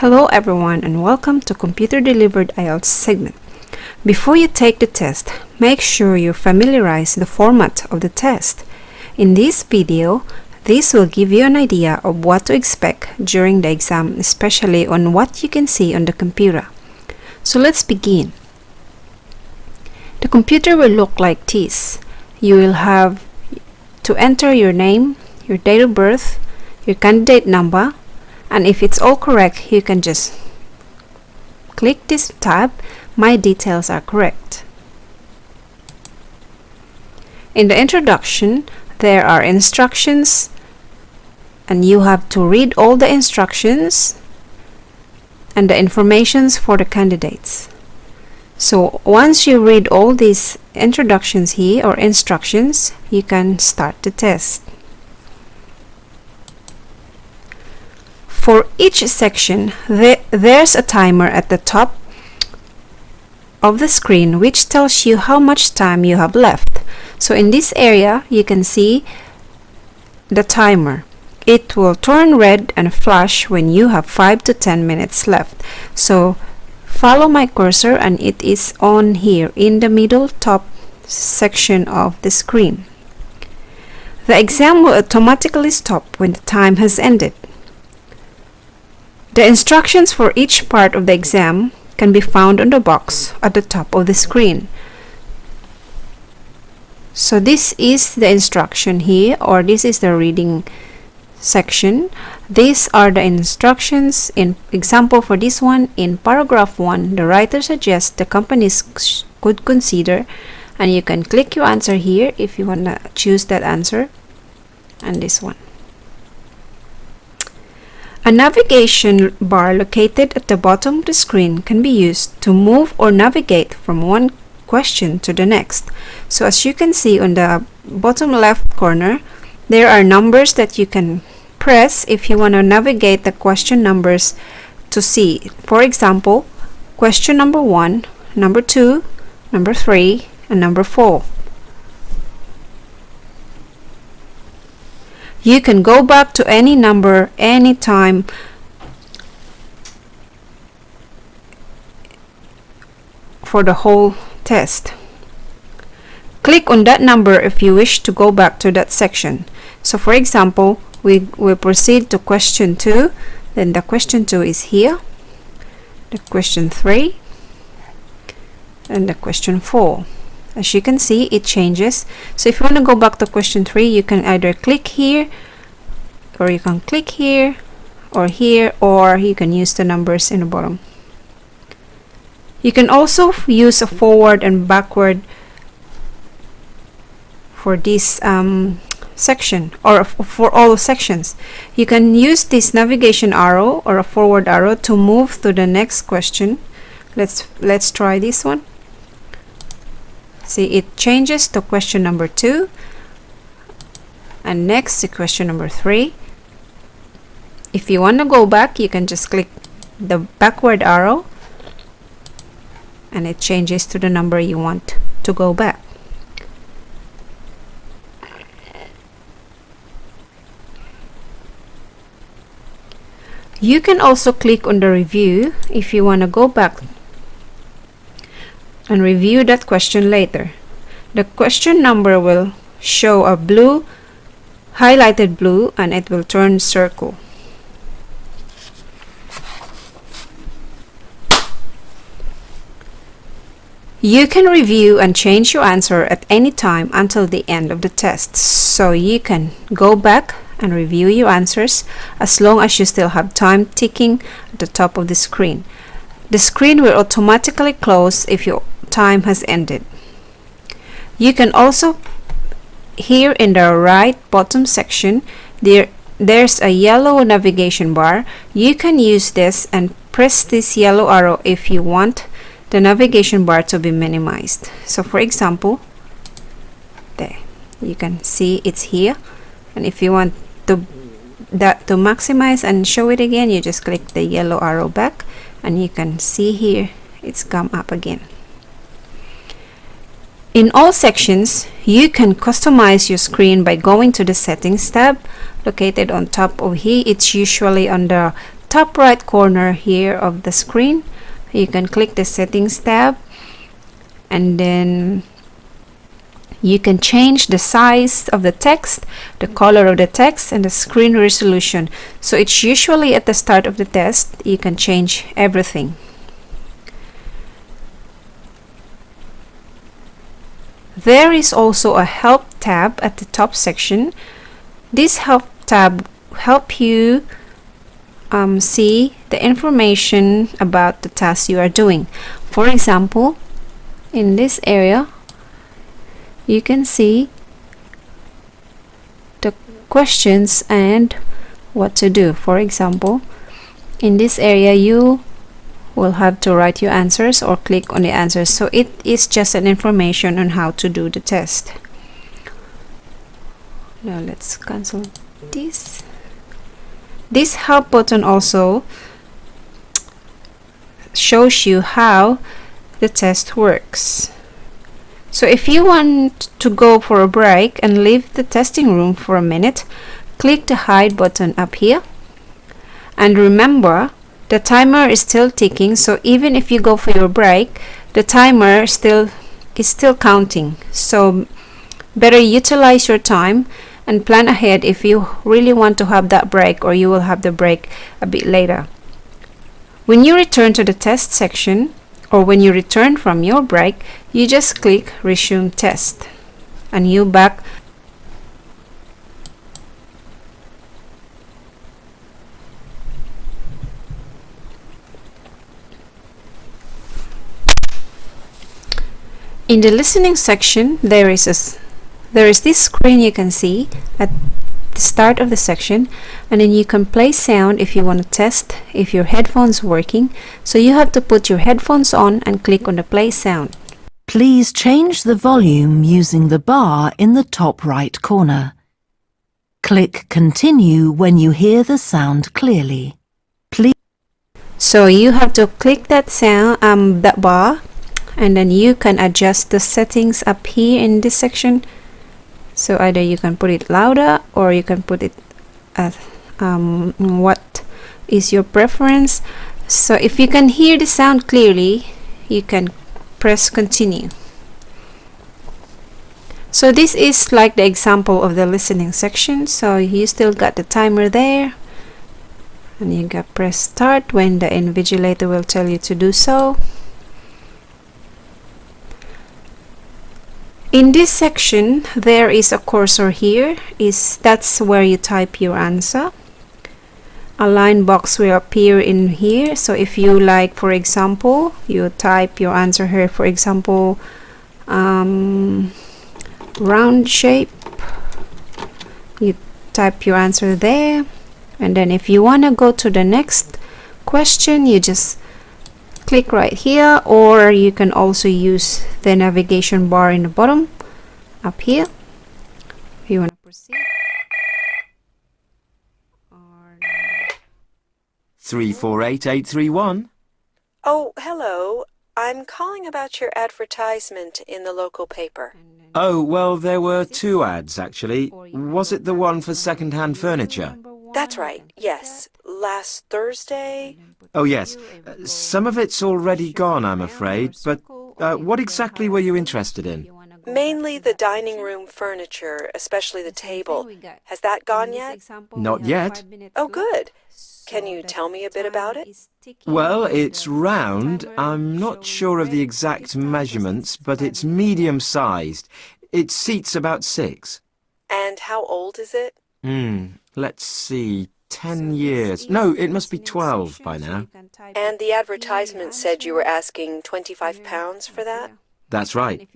Hello everyone and welcome to Computer Delivered IELTS segment. Before you take the test, make sure you familiarize the format of the test. In this video, this will give you an idea of what to expect during the exam, especially on what you can see on the computer. So let's begin. The computer will look like this. You will have to enter your name, your date of birth, your candidate number, and if it's all correct, you can just click this tab, My Details Are Correct. In the introduction, there are instructions and you have to read all the instructions and the informations for the candidates. So once you read all these introductions here or instructions, you can start the test. For each section, there's a timer at the top of the screen which tells you how much time you have left. So in this area, you can see the timer. It will turn red and flash when you have 5 to 10 minutes left. So follow my cursor and it is on here in the middle top section of the screen. The exam will automatically stop when the time has ended. The instructions for each part of the exam can be found on the box at the top of the screen. So this is the instruction here, or this is the reading section. These are the instructions. In example for this one, in paragraph 1, the writer suggests the companies could consider, and you can click your answer here if you want to choose that answer, and this one. A navigation bar located at the bottom of the screen can be used to move or navigate from one question to the next. So as you can see on the bottom left corner, there are numbers that you can press if you want to navigate the question numbers to see. For example, question number 1, number 2, number 3, and number 4. You can go back to any number anytime for the whole test. Click on that number if you wish to go back to that section. So for example, we will proceed to question 2. Then the question 2 is here, the question 3, and the question 4. As you can see, it changes. So if you want to go back to question 3, you can either click here, or you can click here, or here, or you can use the numbers in the bottom. You can also use a forward and backward for this section, or for all sections. You can use this navigation arrow or a forward arrow to move to the next question. Let's try this one. See, it changes to question number 2, and next to question number 3. If you want to go back, you can just click the backward arrow and it changes to the number you want to go back. You can also click on the review if you want to go back and review that question later. The question number will show a blue, highlighted blue, and it will turn circle. You can review and change your answer at any time until the end of the test. So you can go back and review your answers as long as you still have time ticking at the top of the screen. The screen will automatically close if your time has ended. You can also, here in the right bottom section, there's a yellow navigation bar. You can use this and press this yellow arrow if you want the navigation bar to be minimized. So for example, there you can see it's here, and if you want to maximize and show it again, you just click the yellow arrow back, and you can see here it's come up again. In all sections, you can customize your screen by going to the Settings tab located on top of here. It's usually on the top right corner here of the screen, you can click the Settings tab, and then you can change the size of the text, the color of the text, and the screen resolution. So it's usually at the start of the test, you can change everything. There is also a Help tab at the top section. This Help tab help you see the information about the task you are doing. For example, in this area, you can see the questions and what to do. For example, in this area, you will have to write your answers or click on the answers. So it is just an information on how to do the test. Now let's cancel this. This Help button also shows you how the test works. So if you want to go for a break and leave the testing room for a minute, click the Hide button up here. And remember, the timer is still ticking, so even if you go for your break, the timer is still counting. So better utilize your time and plan ahead if you really want to have that break, or you will have the break a bit later. When you return to the test section, or when you return from your break, you just click Resume Test, and you back. In the listening section, there is this screen you can see at the start of the section, and then you can play sound if you want to test if your headphones working. So you have to put your headphones on and click on the play sound. Please change the volume using the bar in the top right corner. Click Continue when you hear the sound clearly. So you have to click that sound, that bar, and then you can adjust the settings up here in this section. So either you can put it louder, or you can put it at what is your preference. So if you can hear the sound clearly, you can press Continue. So this is like the example of the listening section. So you still got the timer there, and you can press Start when the invigilator will tell you to do so. In this section, there is a cursor here. That's where you type your answer. A line box will appear in here. So if you like, for example, you type your answer here, for example, round shape. You type your answer there. And then if you want to go to the next question, you just click right here, or you can also use the navigation bar in the bottom up here if you want to proceed. 348831. Oh, hello. I'm calling about your advertisement in the local paper. Oh, well, there were two ads, actually. Was it the one for second-hand furniture? That's right, yes. Last Thursday? Oh, yes. Some of it's already gone, I'm afraid, but what exactly were you interested in? Mainly the dining room furniture, especially the table. Has that gone yet? Not yet. Oh, good. Can you tell me a bit about it? Well, it's round. I'm not sure of the exact measurements, but it's medium-sized. It seats about 6. And how old is it? Let's see. 10 years. No, it must be 12 by now. And the advertisement said you were asking £25 for that? That's right.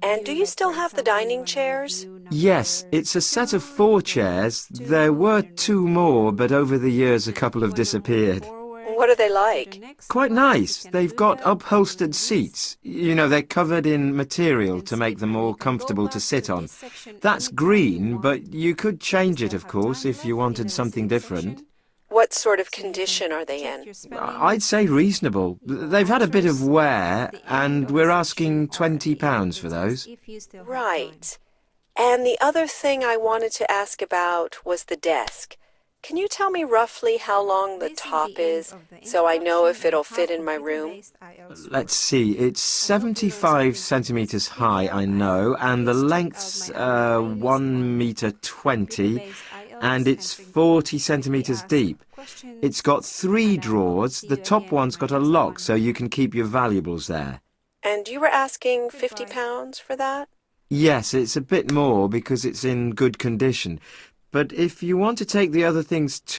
And do you still have the dining chairs? Yes, it's a set of 4 chairs. There were 2 more, but over the years a couple have disappeared. What are they like? Quite nice. They've got upholstered seats. You know, they're covered in material to make them more comfortable to sit on. That's green, but you could change it, of course, if you wanted something different. What sort of condition are they in? I'd say reasonable. They've had a bit of wear, and we're asking £20 for those. Right. And the other thing I wanted to ask about was the desk. Can you tell me roughly how long the top is so I know if it'll fit in my room? Let's see, it's 75 centimeters high, I know, and the length's 1 meter 20, and it's 40 centimeters deep. It's got 3 drawers. The top one's got a lock so you can keep your valuables there. And you were asking 50 pounds for that? Yes, it's a bit more because it's in good condition. But if you want to take the other things too,